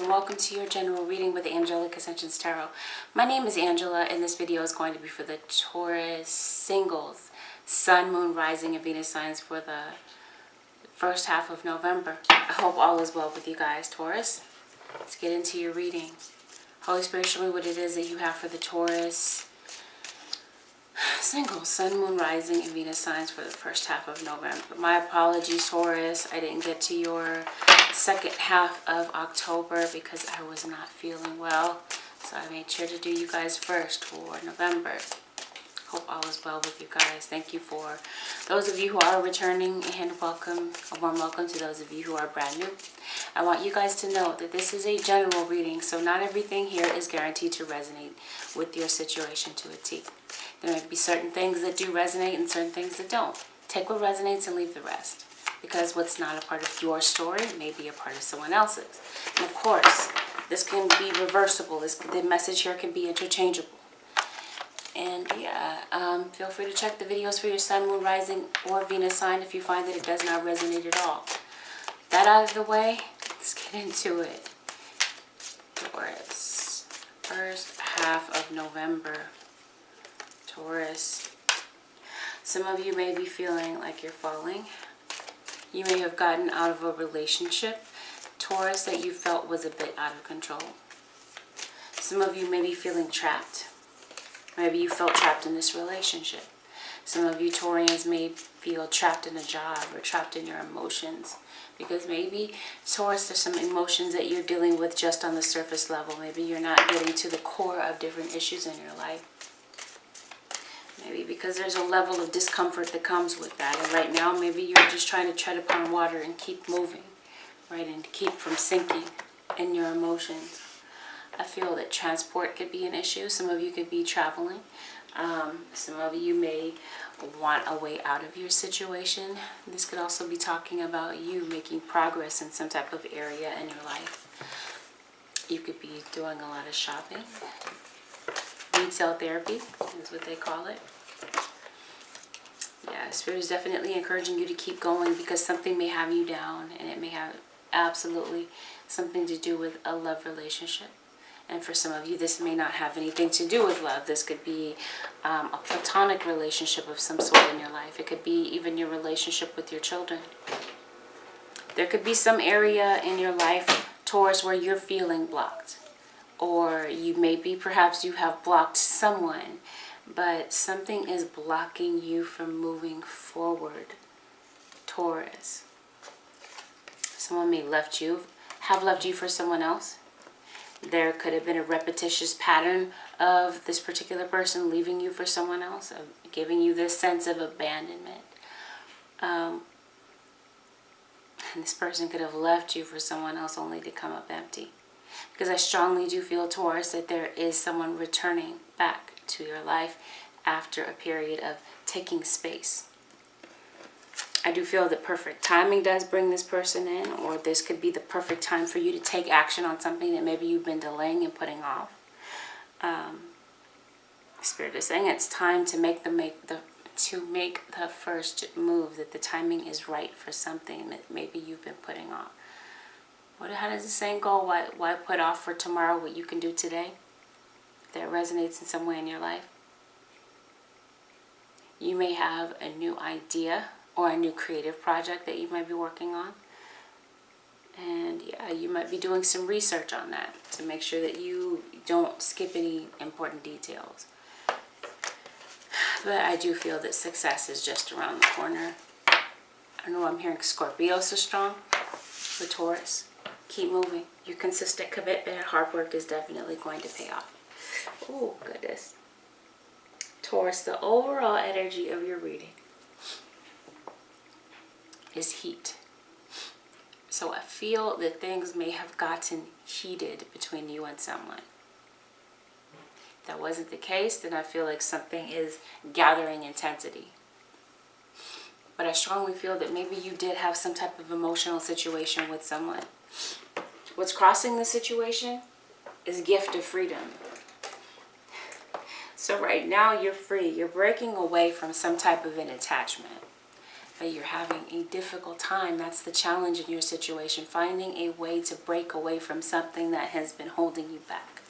and welcome to your general reading with the Angelic Ascensions Tarot. My name is Angela, and this video is going to be for the Taurus singles, Sun, Moon, Rising, and Venus signs for the first half of November. I hope all is well with you guys, Taurus. Let's get into your reading. Holy Spirit, show me what it is that you have for the Taurus singles, Sun, Moon, Rising, and Venus signs for the first half of November. My apologies, Taurus. I didn't get to your second half of October because I was not feeling well. So I made sure to do you guys first for November. Hope all is well with you guys. Thank you for those of you who are returning, and a warm welcome to those of you who are brand new. I want you guys to know that this is a general reading, so not everything here is guaranteed to resonate with your situation to a T. There may be certain things that do resonate and certain things that don't. Take what resonates and leave the rest. Because what's not a part of your story may be a part of someone else's. And of course, this can be reversible. The message here can be interchangeable. And yeah, feel free to check the videos for your Sun, Moon, Rising, or Venus sign if you find that it does not resonate at all. That out of the way, let's get into it. Taurus, first half of November. Taurus, some of you may be feeling like you're falling. You may have gotten out of a relationship, Taurus, that you felt was a bit out of control. Some of you may be feeling trapped. Maybe you felt trapped in this relationship. Some of you Taurians may feel trapped in a job or trapped in your emotions. Because maybe, Taurus, there's some emotions that you're dealing with just on the surface level. Maybe you're not getting to the core of different issues in your life. Maybe because there's a level of discomfort that comes with that. And right now, maybe you're just trying to tread upon water and keep moving, right? And keep from sinking in your emotions. I feel that transport could be an issue. Some of you could be traveling. Some of you may want a way out of your situation. This could also be talking about you making progress in some type of area in your life. You could be doing a lot of shopping. Retail therapy is what they call it. Yeah, Spirit is definitely encouraging you to keep going because something may have you down, and it may have absolutely something to do with a love relationship. And for some of you, this may not have anything to do with love. This could be a platonic relationship of some sort in your life. It could be even your relationship with your children. There could be some area in your life, Taurus, where you're feeling blocked. Or you maybe, perhaps you have blocked someone, but something is blocking you from moving forward, Taurus. Someone may have left you for someone else. There could have been a repetitious pattern of this particular person leaving you for someone else, of giving you this sense of abandonment. And this person could have left you for someone else only to come up empty. Because I strongly do feel, Taurus, that there is someone returning back to your life after a period of taking space. I do feel that perfect timing does bring this person in, or this could be the perfect time for you to take action on something that maybe you've been delaying and putting off. Spirit is saying it's time to make the first move, that the timing is right for something that maybe you've been putting off. How does the saying go? Why put off for tomorrow what you can do today? If that resonates in some way in your life. You may have a new idea or a new creative project that you might be working on. And yeah, you might be doing some research on that to make sure that you don't skip any important details. But I do feel that success is just around the corner. I don't know, I'm hearing Scorpio so strong for Taurus. Keep moving. Your consistent commitment and hard work is definitely going to pay off. Oh, goodness. Taurus, the overall energy of your reading is heat. So I feel that things may have gotten heated between you and someone. If that wasn't the case, then I feel like something is gathering intensity. But I strongly feel that maybe you did have some type of emotional situation with someone. What's crossing the situation is gift of freedom. So right now you're free. You're breaking away from some type of an attachment. but you're having a difficult time. That's the challenge in your situation, finding a way to break away from something that has been holding you back.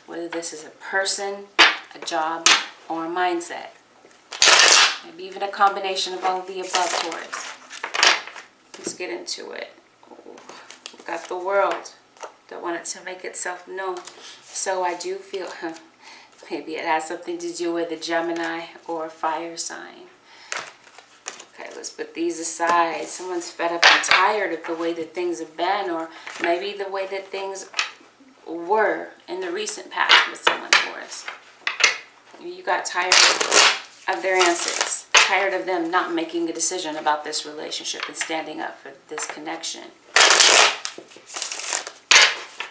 Whether this is a person, a job, or a mindset. Maybe even a combination of all of the above, Taurus. Let's get into it. We've got the world that wanted to make itself known. So I do feel maybe it has something to do with a Gemini or a fire sign. Okay, let's put these aside. Someone's fed up and tired of the way that things have been, or maybe the way that things were in the recent past with someone, Taurus. You got tired of their answers, tired of them not making a decision about this relationship and standing up for this connection.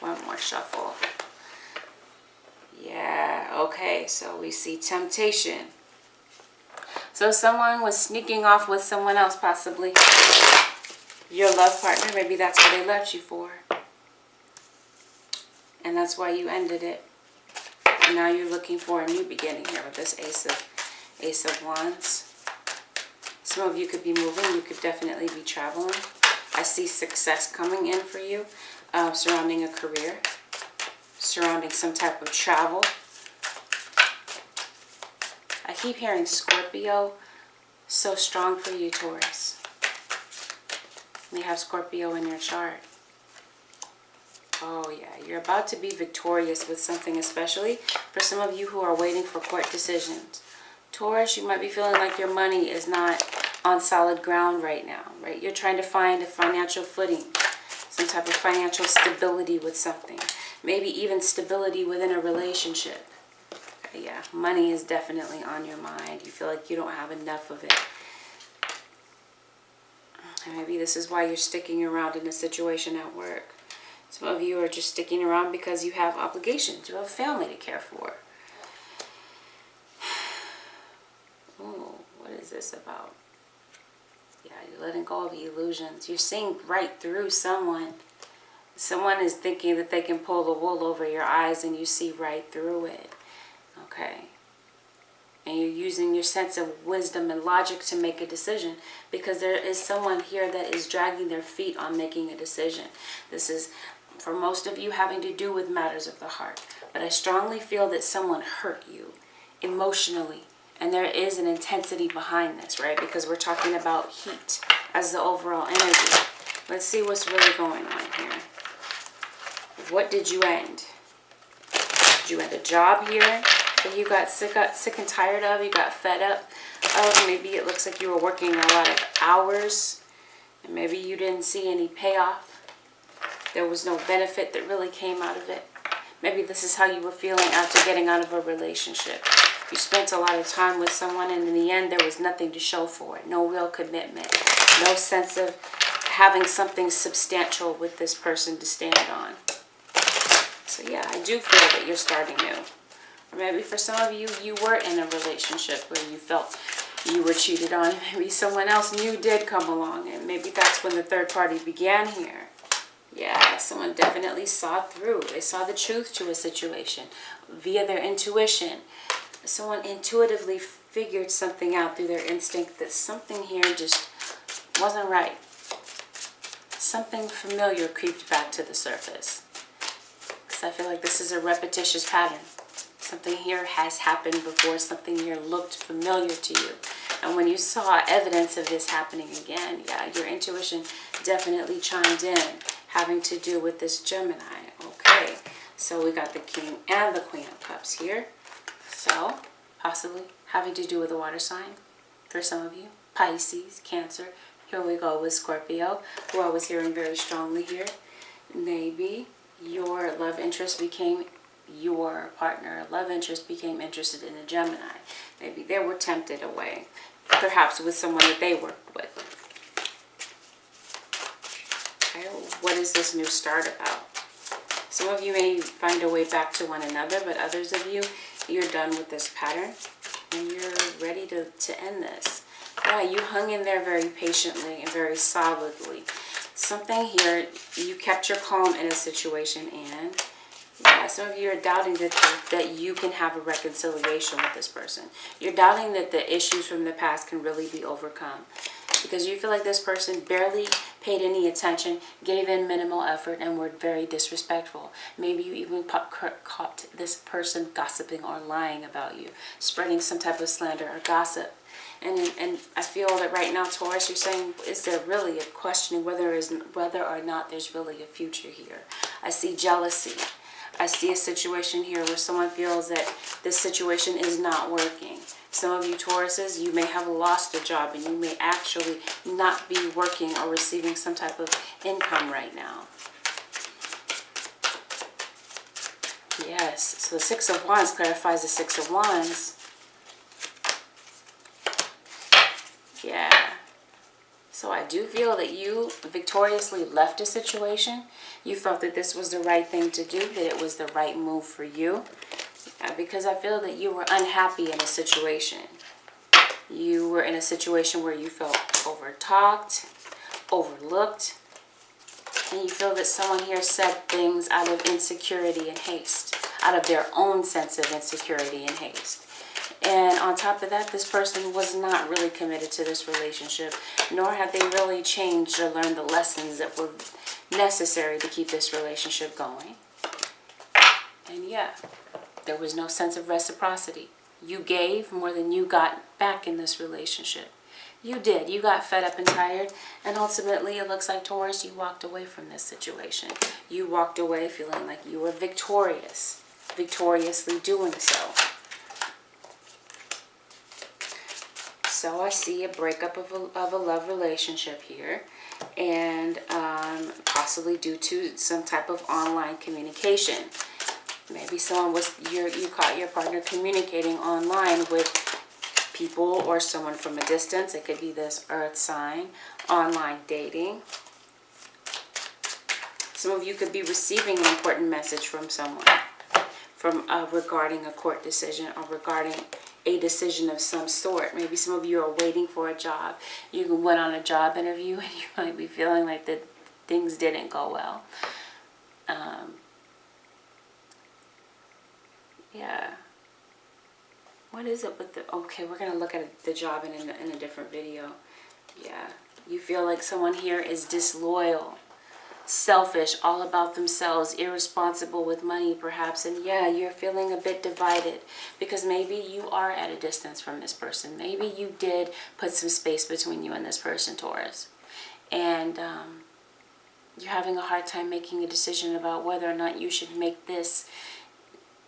One more shuffle. Yeah, okay, so we see temptation. So someone was sneaking off with someone else, possibly. Your love partner, maybe that's what they left you for. And that's why you ended it. And now you're looking for a new beginning here with this Ace of Wands. Some of you could be moving. You could definitely be traveling. I see success coming in for you, surrounding a career, surrounding some type of travel. I keep hearing Scorpio. So strong for you, Taurus. You have Scorpio in your chart. Oh yeah, you're about to be victorious with something, especially for some of you who are waiting for court decisions. Taurus, you might be feeling like your money is not on solid ground right now, right? You're trying to find a financial footing, some type of financial stability with something. Maybe even stability within a relationship. Yeah, money is definitely on your mind. You feel like you don't have enough of it. And maybe this is why you're sticking around in a situation at work. Some of you are just sticking around because you have obligations. You have a family to care for. Oh, what is this about? Yeah, you're letting go of illusions. You're seeing right through someone. Someone is thinking that they can pull the wool over your eyes and you see right through it. Okay. And you're using your sense of wisdom and logic to make a decision, because there is someone here that is dragging their feet on making a decision. This is, for most of you, having to do with matters of the heart. But I strongly feel that someone hurt you emotionally. And there is an intensity behind this, right? Because we're talking about heat as the overall energy. Let's see what's really going on here. What did you end? Did you end a job here that you got sick and tired of? You got fed up of? Maybe it looks like you were working a lot of hours. And maybe you didn't see any payoff. There was no benefit that really came out of it. Maybe this is how you were feeling after getting out of a relationship. You spent a lot of time with someone and in the end there was nothing to show for it. No real commitment. No sense of having something substantial with this person to stand on. So yeah, I do feel that you're starting new. Or maybe for some of you, you were in a relationship where you felt you were cheated on. Maybe someone else new did come along, and maybe that's when the third party began here. Yeah, someone definitely saw through. They saw the truth to a situation via their intuition. Someone intuitively figured something out through their instinct that something here just wasn't right. Something familiar creeped back to the surface. Because I feel like this is a repetitious pattern. Something here has happened before. Something here looked familiar to you. And when you saw evidence of this happening again, yeah, your intuition definitely chimed in, having to do with this Gemini. Okay, so we got the King and the Queen of Cups here. So, possibly having to do with a water sign for some of you. Pisces, Cancer. Here we go with Scorpio, who I was hearing very strongly here. Maybe your love interest became your partner. Love interest became interested in a Gemini. Maybe they were tempted away, perhaps with someone that they worked with. Okay, what is this new start about? Some of you may find a way back to one another, but others of you, you're done with this pattern and you're ready to end this. Yeah, you hung in there very patiently and very solidly. Something here, you kept your calm in a situation, and yeah, some of you are doubting that you can have a reconciliation with this person. You're doubting that the issues from the past can really be overcome. because you feel like this person barely paid any attention, gave in minimal effort, and were very disrespectful. Maybe you even caught this person gossiping or lying about you, spreading some type of slander or gossip. And I feel that right now, Taurus, you're saying, is there really a questioning whether or not there's really a future here? I see jealousy. I see a situation here where someone feels that this situation is not working. Some of you Tauruses, you may have lost a job and you may actually not be working or receiving some type of income right now. Yes, so the Six of Wands clarifies the Six of Wands. Yeah. So I do feel that you victoriously left a situation. You felt that this was the right thing to do, that it was the right move for you. Because I feel that you were unhappy in a situation. You were in a situation where you felt over-talked, overlooked, and you feel that someone here said things out of insecurity and haste, out of their own sense of insecurity and haste. And on top of that, this person was not really committed to this relationship, nor had they really changed or learned the lessons that were necessary to keep this relationship going. And yeah, there was no sense of reciprocity. You gave more than you got back in this relationship. You did. You got fed up and tired. And ultimately, it looks like, Taurus, you walked away from this situation. You walked away feeling like you were victorious. Victoriously doing so. So I see a breakup of a love relationship here. And possibly due to some type of online communication. Maybe someone you caught your partner communicating online with people or someone from a distance. It could be this earth sign, online dating. Some of you could be receiving an important message from someone regarding a court decision or regarding a decision of some sort. Maybe some of you are waiting for a job. You went on a job interview and you might be feeling like that things didn't go well. Yeah. What is it with the... Okay, we're going to look at the job in a different video. Yeah. You feel like someone here is disloyal, selfish, all about themselves, irresponsible with money perhaps. And yeah, you're feeling a bit divided because maybe you are at a distance from this person. Maybe you did put some space between you and this person, Taurus. And you're having a hard time making a decision about whether or not you should make this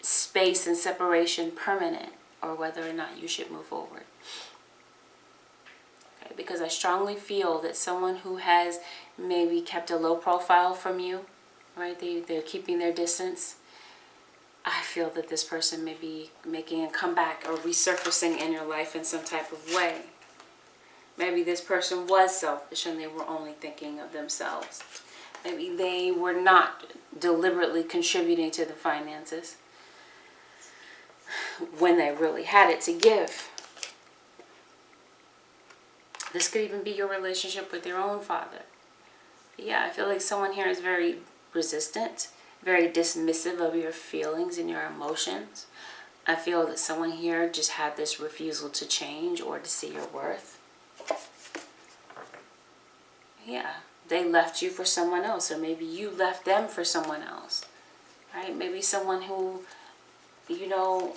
space and separation permanent or whether or not you should move forward. Okay, because I strongly feel that someone who has maybe kept a low profile from you, right? They're keeping their distance. I feel that this person may be making a comeback or resurfacing in your life in some type of way. Maybe this person was selfish and they were only thinking of themselves. Maybe they were not deliberately contributing to the finances when they really had it to give. This could even be your relationship with your own father. Yeah, I feel like someone here is very resistant, very dismissive of your feelings and your emotions. I feel that someone here just had this refusal to change or to see your worth. Yeah, they left you for someone else, or maybe you left them for someone else. Right? Maybe someone who, you know,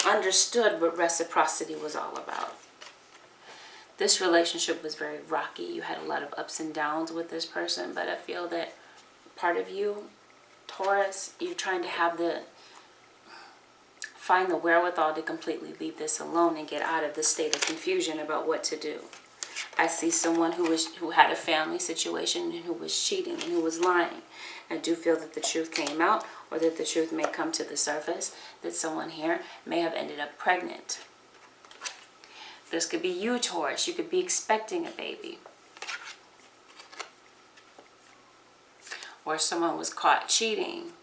understood what reciprocity was all about. This relationship was very rocky. You had a lot of ups and downs with this person, but I feel that part of you, Taurus, you're trying to find the wherewithal to completely leave this alone and get out of the state of confusion about what to do. I see someone who had a family situation and who was cheating and who was lying. I do feel that the truth came out, or that the truth may come to the surface, that someone here may have ended up pregnant. This could be you, Taurus. You could be expecting a baby. Or someone was caught cheating.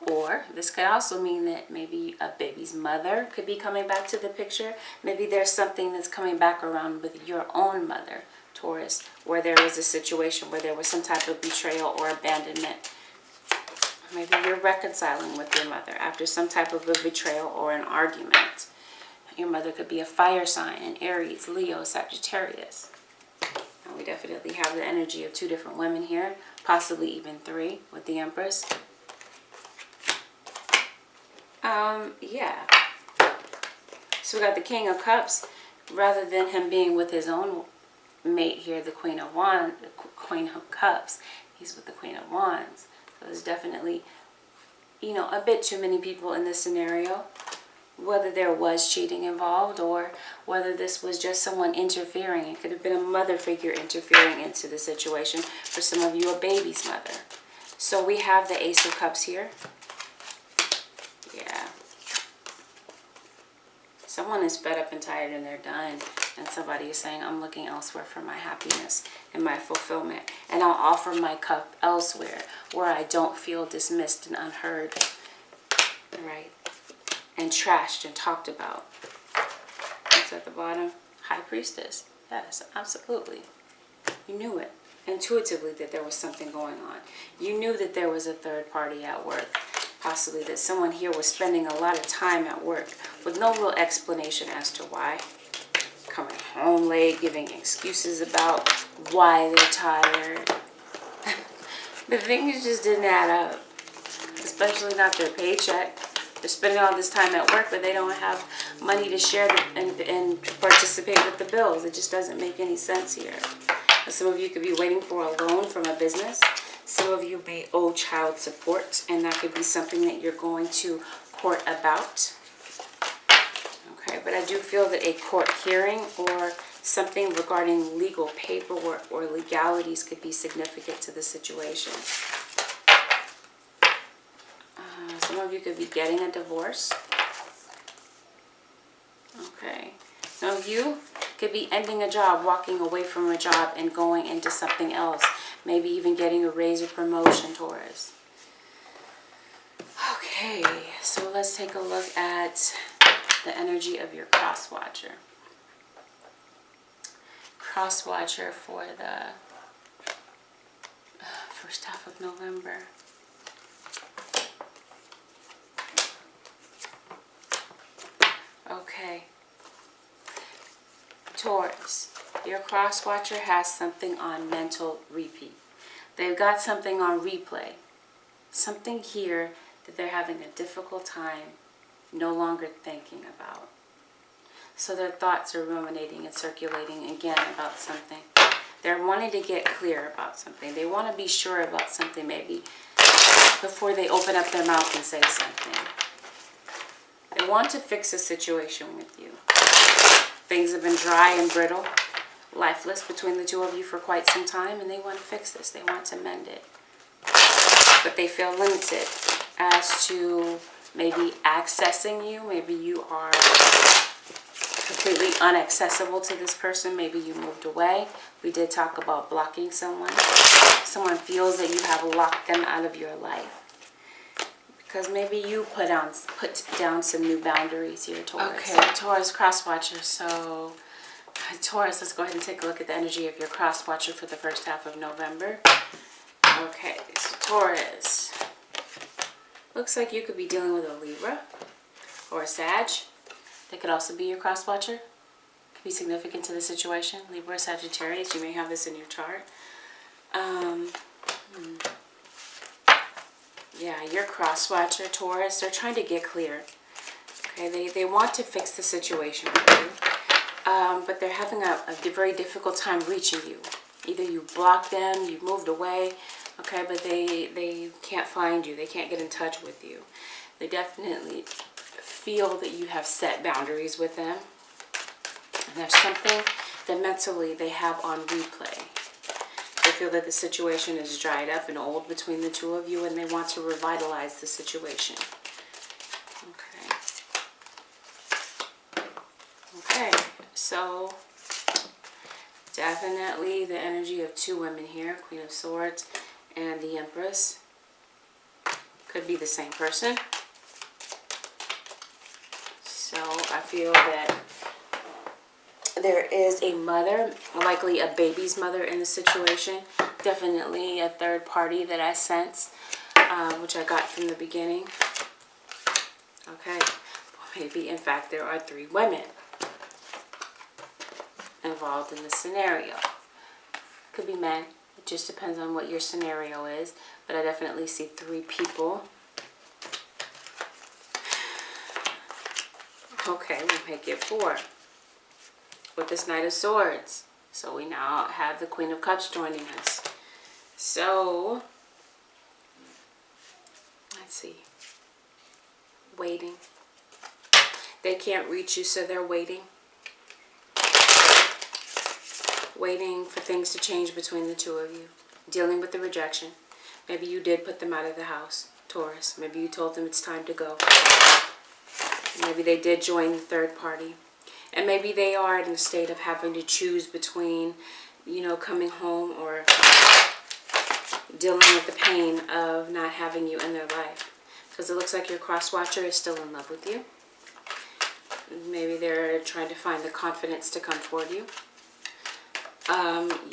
Or this could also mean that maybe a baby's mother could be coming back to the picture. Maybe there's something that's coming back around with your own mother, Taurus, where there is a situation where there was some type of betrayal or abandonment. Maybe you're reconciling with your mother after some type of a betrayal or an argument. Your mother could be a fire sign, an Aries, Leo, Sagittarius. Now we definitely have the energy of 2 different women here, possibly even 3 with the Empress. Yeah. So we got the King of Cups. Rather than him being with his own mate here, the Queen of Wands, the Queen of Cups, he's with the Queen of Wands. So there's definitely, you know, a bit too many people in this scenario. Whether there was cheating involved or whether this was just someone interfering. It could have been a mother figure interfering into the situation. For some of you, a baby's mother. So we have the Ace of Cups here. Yeah. Someone is fed up and tired and they're done. And somebody is saying, I'm looking elsewhere for my happiness and my fulfillment. And I'll offer my cup elsewhere where I don't feel dismissed and unheard. Right? And trashed and talked about. What's at the bottom? High Priestess. Yes, absolutely. You knew it intuitively that there was something going on. You knew that there was a third party at work. Possibly that someone here was spending a lot of time at work with no real explanation as to why. Coming home late, giving excuses about why they're tired. The things just didn't add up. Especially not their paycheck. They're spending all this time at work, but they don't have money to share and participate with the bills. It just doesn't make any sense here. Some of you could be waiting for a loan from a business. Some of you may owe child support, and that could be something that you're going to court about. Okay, but I do feel that a court hearing or something regarding legal paperwork or legalities could be significant to the situation. Some of you could be getting a divorce. Okay. Some of you could be ending a job, walking away from a job and going into something else. Maybe even getting a raise or promotion, Taurus. Okay, so let's take a look at the energy of your cross watcher. Cross watcher for the first half of November. Okay. Taurus, your cross watcher has something on mental repeat. They've got something on replay. Something here that they're having a difficult time no longer thinking about. So their thoughts are ruminating and circulating again about something. They're wanting to get clear about something. They want to be sure about something maybe before they open up their mouth and say something. They want to fix a situation with you. Things have been dry and brittle, lifeless between the 2 of you for quite some time, and they want to fix this. They want to mend it. But they feel limited as to maybe accessing you. Maybe you are completely inaccessible to this person. Maybe you moved away. We did talk about blocking someone. Someone feels that you have locked them out of your life. Because maybe you put down some new boundaries here, Taurus. Okay, Taurus cross watcher. So, Taurus, let's go ahead and take a look at the energy of your cross watcher for the first half of November. Okay, so Taurus. Looks like you could be dealing with a Libra or a Sag. That could also be your cross watcher. Could be significant to the situation. Libra, Sagittarius. You may have this in your chart. Yeah, your cross watcher, Taurus, they're trying to get clear. Okay, they want to fix the situation with you. But they're having a very difficult time reaching you. Either you blocked them, you moved away, okay, but they can't find you. They can't get in touch with you. They definitely feel that you have set boundaries with them. And there's something that mentally they have on replay. They feel that the situation is dried up and old between the 2 of you, and they want to revitalize the situation. Okay, so definitely the energy of 2 women here, Queen of Swords and the Empress. Could be the same person. So I feel that there is a mother, likely a baby's mother in the situation. Definitely a third party that I sense, which I got from the beginning. Okay. Maybe, in fact, there are 3 women involved in the scenario. Could be men. It just depends on what your scenario is. But I definitely see 3 people. Okay, we'll make it 4. With this Knight of Swords. So we now have the Queen of Cups joining us. So, let's see. Waiting. They can't reach you, so they're waiting. Waiting for things to change between the 2 of you. Dealing with the rejection. Maybe you did put them out of the house, Taurus. Maybe you told them it's time to go. Maybe they did join the 3rd party. And maybe they are in a state of having to choose between, you know, coming home or dealing with the pain of not having you in their life. Because it looks like your cross-watcher is still in love with you. Maybe they're trying to find the confidence to come toward you.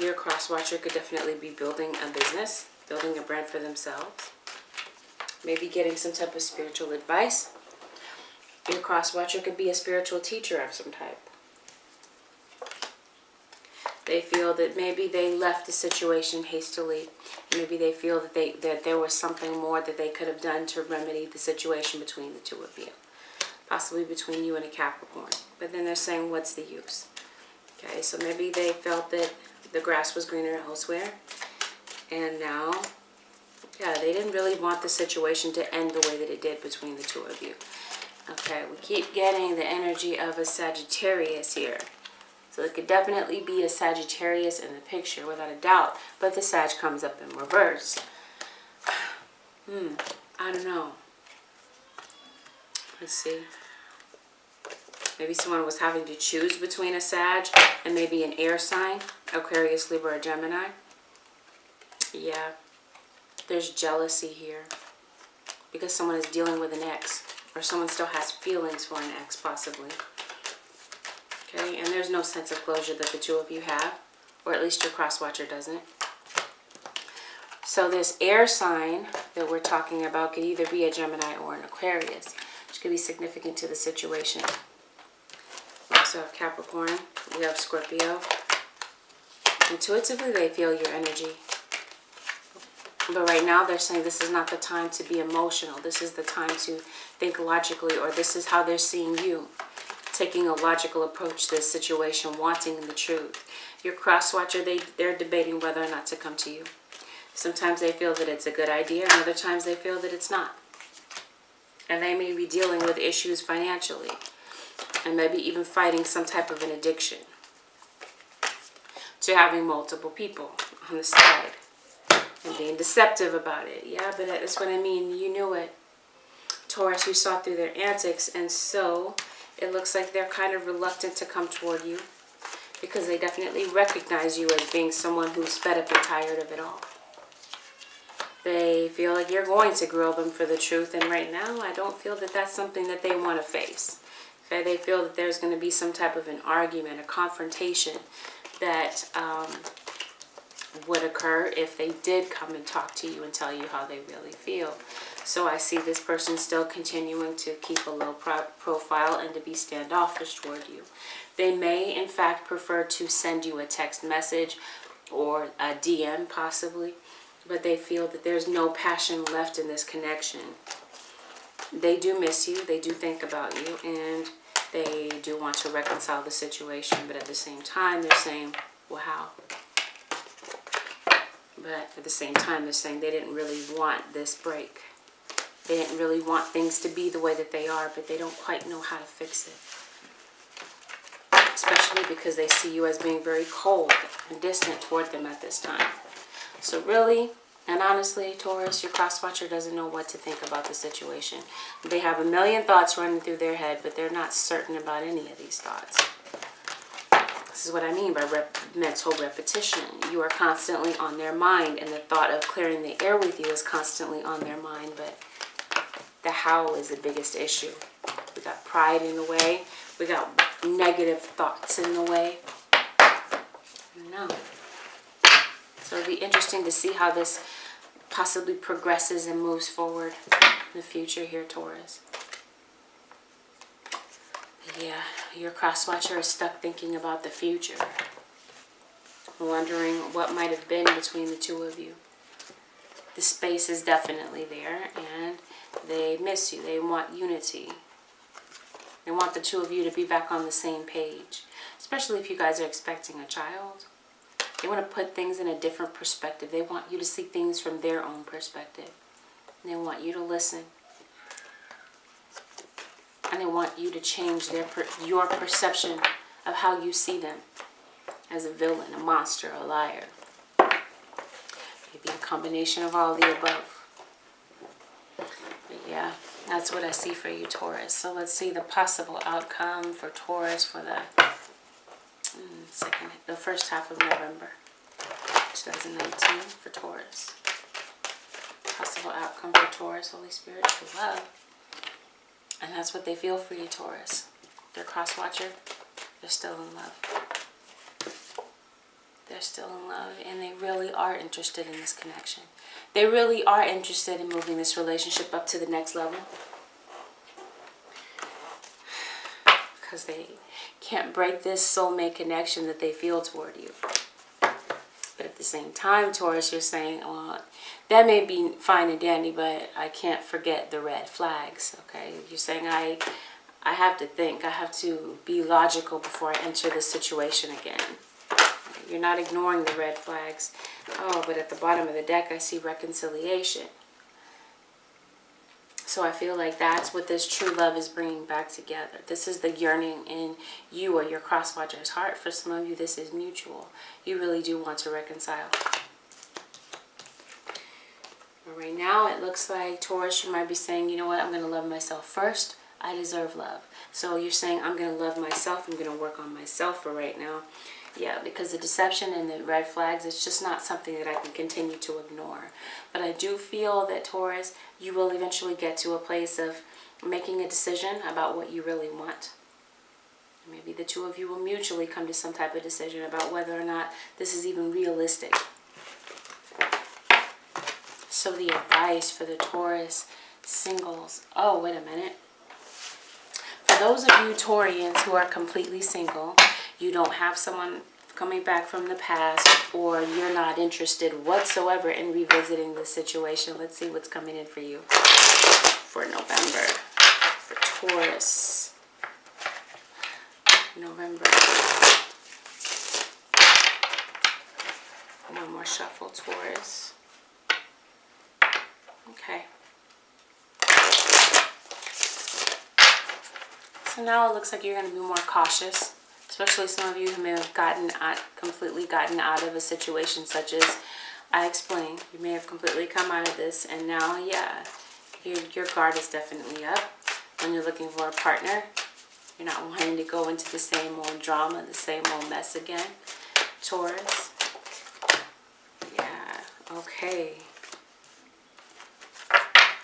Your cross-watcher could definitely be building a business, building a brand for themselves. Maybe getting some type of spiritual advice. Your cross-watcher could be a spiritual teacher of some type. They feel that maybe they left the situation hastily. Maybe they feel that there was something more that they could have done to remedy the situation between the 2 of you. Possibly between you and a Capricorn. But then they're saying, what's the use? Okay, so maybe they felt that the grass was greener elsewhere. And now, yeah, they didn't really want the situation to end the way that it did between the 2 of you. Okay, we keep getting the energy of a Sagittarius here. So it could definitely be a Sagittarius in the picture, without a doubt. But the Sag comes up in reverse. I don't know. Let's see. Maybe someone was having to choose between a Sag and maybe an air sign. Aquarius, Libra, or Gemini. Yeah. There's jealousy here. Because someone is dealing with an ex. Or someone still has feelings for an ex, possibly. Okay, and there's no sense of closure that the 2 of you have. Or at least your cross-watcher doesn't. So this air sign that we're talking about could either be a Gemini or an Aquarius. Which could be significant to the situation. We also have Capricorn. We have Scorpio. Intuitively, they feel your energy. But right now, they're saying this is not the time to be emotional. This is the time to think logically, or this is how they're seeing you. Taking a logical approach to this situation, wanting the truth. Your cross-watcher, they're debating whether or not to come to you. Sometimes they feel that it's a good idea, and other times they feel that it's not. And they may be dealing with issues financially. And maybe even fighting some type of an addiction. To having multiple people on the side. And being deceptive about it. Yeah, but that's what I mean. You knew it. Taurus, you saw through their antics. And so, it looks like they're kind of reluctant to come toward you. Because they definitely recognize you as being someone who's fed up and tired of it all. They feel like you're going to grill them for the truth. And right now, I don't feel that that's something that they want to face. Okay, they feel that there's going to be some type of an argument, a confrontation that would occur if they did come and talk to you and tell you how they really feel. So I see this person still continuing to keep a low profile and to be standoffish toward you. They may, in fact, prefer to send you a text message or a DM possibly, but they feel that there's no passion left in this connection. They do miss you, they do think about you, and they do want to reconcile the situation, but at the same time, they're saying, well, how? But at the same time, they're saying they didn't really want this break. They didn't really want things to be the way that they are, but they don't quite know how to fix it. Especially because they see you as being very cold and distant toward them at this time. So really, and honestly, Taurus, your cross-watcher doesn't know what to think about the situation. They have a million thoughts running through their head, but they're not certain about any of these thoughts. This is what I mean by mental repetition. You are constantly on their mind, and the thought of clearing the air with you is constantly on their mind, but the how is the biggest issue. We got pride in the way. We got negative thoughts in the way. No. So it'll be interesting to see how this possibly progresses and moves forward in the future here, Taurus. Yeah, your cross-watcher is stuck thinking about the future, wondering what might have been between the two of you. The space is definitely there, and they miss you. They want unity. They want the two of you to be back on the same page, especially if you guys are expecting a child. They want to put things in a different perspective. They want you to see things from their own perspective. And they want you to listen. And they want you to change your perception of how you see them as a villain, a monster, a liar. Maybe a combination of all the above. But yeah, that's what I see for you, Taurus. So let's see the possible outcome for Taurus for the first half of November 2019 for Taurus. Possible outcome for Taurus, Holy Spirit, true love. And that's what they feel for you, Taurus. Their cross-watcher, they're still in love. They're still in love, and they really are interested in this connection. They really are interested in moving this relationship up to the next level. Because they can't break this soulmate connection that they feel toward you. But at the same time, Taurus, you're saying, well, that may be fine and dandy, but I can't forget the red flags, okay? You're saying I have to think. I have to be logical before I enter this situation again. You're not ignoring the red flags. Oh, but at the bottom of the deck, I see reconciliation. So I feel like that's what this true love is bringing back together. This is the yearning in you or your cross-watcher's heart. For some of you, this is mutual. You really do want to reconcile. But right now, it looks like, Taurus, you might be saying, you know what, I'm going to love myself first. I deserve love. So you're saying, I'm going to love myself. I'm going to work on myself for right now. Yeah, because the deception and the red flags, it's just not something that I can continue to ignore. But I do feel that, Taurus, you will eventually get to a place of making a decision about what you really want. Maybe the two of you will mutually come to some type of decision about whether or not this is even realistic. So the advice for the Taurus singles. Oh, wait a minute. For those of you Taurians who are completely single, you don't have someone coming back from the past, or you're not interested whatsoever in revisiting the situation. Let's see what's coming in for you for November, for Taurus. November. One more shuffle, Taurus. Okay. So now it looks like you're going to be more cautious. Especially some of you who may have completely gotten out of a situation such as I explained. You may have completely come out of this, and now, yeah, your guard is definitely up. When you're looking for a partner, you're not wanting to go into the same old drama, the same old mess again. Taurus. Yeah, okay.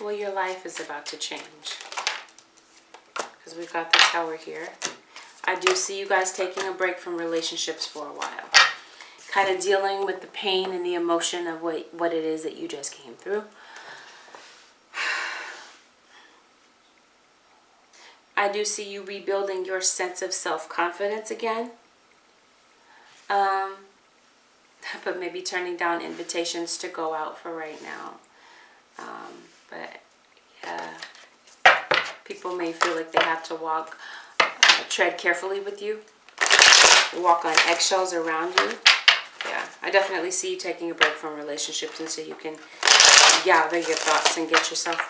Well, your life is about to change. Because we've got the Tower here. I do see you guys taking a break from relationships for a while. Kind of dealing with the pain and the emotion of what it is that you just came through. I do see you rebuilding your sense of self-confidence again. But maybe turning down invitations to go out for right now. But yeah, people may feel like they have to tread carefully with you, walk on eggshells around you. Yeah, I definitely see you taking a break from relationships until you can gather your thoughts and get yourself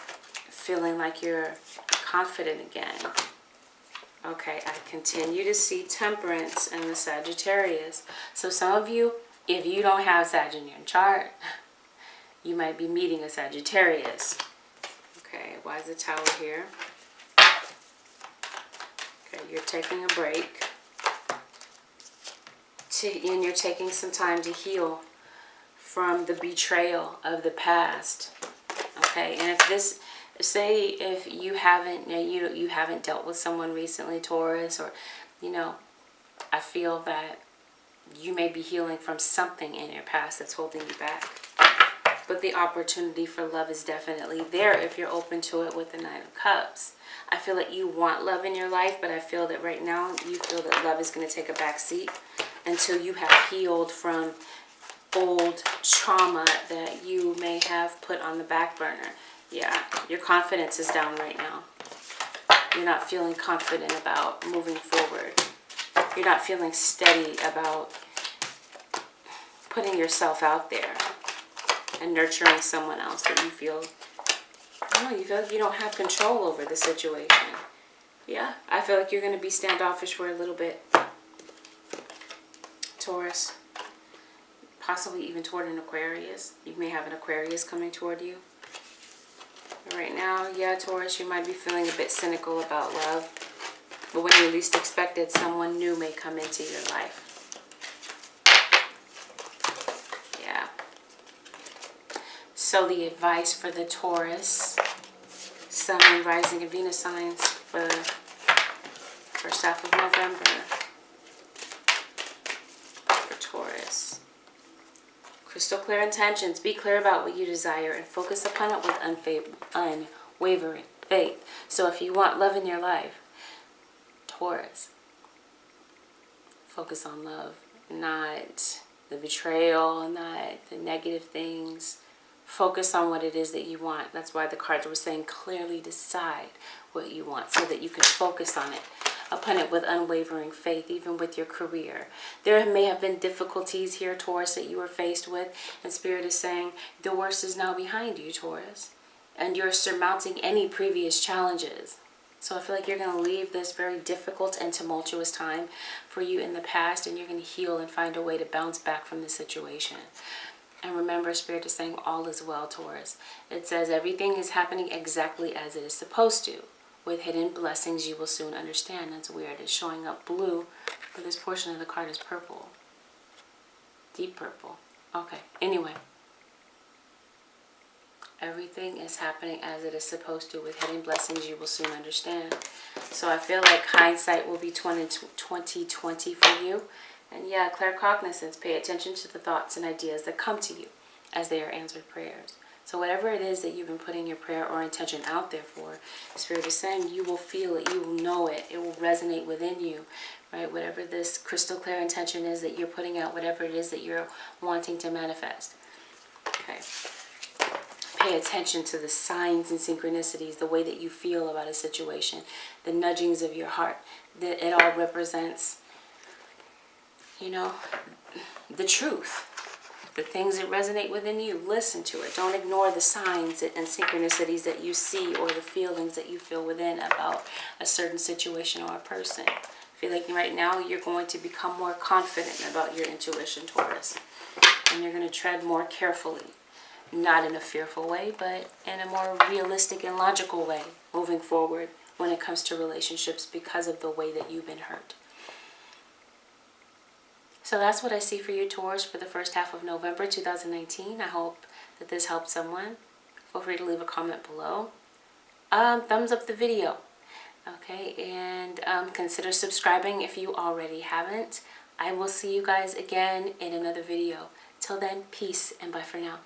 feeling like you're confident again. Okay, I continue to see Temperance and the Sagittarius. So some of you, if you don't have Sag in your chart, you might be meeting a Sagittarius. Okay, why is the Tower here? Okay, you're taking a break. And you're taking some time to heal from the betrayal of the past. Okay, and if this, say if you haven't dealt with someone recently, Taurus, or I feel that you may be healing from something in your past that's holding you back. But the opportunity for love is definitely there if you're open to it with the Nine of Cups. I feel that you want love in your life, but I feel that right now you feel that love is going to take a back seat until you have healed from old trauma that you may have put on the back burner. Yeah, your confidence is down right now. You're not feeling confident about moving forward. You're not feeling steady about putting yourself out there and nurturing someone else that you feel, I don't know, you feel like you don't have control over the situation. Yeah, I feel like you're going to be standoffish for a little bit, Taurus. Possibly even toward an Aquarius. You may have an Aquarius coming toward you. Right now, yeah, Taurus, you might be feeling a bit cynical about love. But when you least expect it, someone new may come into your life. Yeah. So the advice for the Taurus, Sun, Moon, Rising, and Venus signs for the first half of November. For Taurus. Crystal clear intentions. Be clear about what you desire and focus upon it with unwavering faith. So if you want love in your life, Taurus, focus on love, not the betrayal, not the negative things. Focus on what it is that you want. That's why the cards were saying clearly decide what you want so that you can focus on it, upon it with unwavering faith, even with your career. There may have been difficulties here, Taurus, that you were faced with, and Spirit is saying the worst is now behind you, Taurus, and you're surmounting any previous challenges. So I feel like you're going to leave this very difficult and tumultuous time for you in the past, and you're going to heal and find a way to bounce back from the situation. And remember, Spirit is saying all is well, Taurus. It says everything is happening exactly as it is supposed to. With hidden blessings, you will soon understand. That's weird. It's showing up blue, but this portion of the card is purple. Deep purple. Okay, anyway. Everything is happening as it is supposed to. With hidden blessings, you will soon understand. So I feel like hindsight will be 20/20 for you. And yeah, claircognizance. Pay attention to the thoughts and ideas that come to you as they are answered prayers. So whatever it is that you've been putting your prayer or intention out there for, Spirit is saying you will feel it, you will know it, it will resonate within you, right? Whatever this crystal clear intention is that you're putting out, whatever it is that you're wanting to manifest. Okay. Pay attention to the signs and synchronicities, the way that you feel about a situation, the nudgings of your heart. That it all represents, you know, the truth. The things that resonate within you, listen to it. Don't ignore the signs and synchronicities that you see or the feelings that you feel within about a certain situation or a person. I feel like right now you're going to become more confident about your intuition, Taurus. And you're going to tread more carefully. Not in a fearful way, but in a more realistic and logical way moving forward when it comes to relationships because of the way that you've been hurt. So that's what I see for you, Taurus, for the first half of November 2019. I hope that this helped someone. Feel free to leave a comment below. Thumbs up the video. Okay, and consider subscribing if you already haven't. I will see you guys again in another video. Till then, peace and bye for now.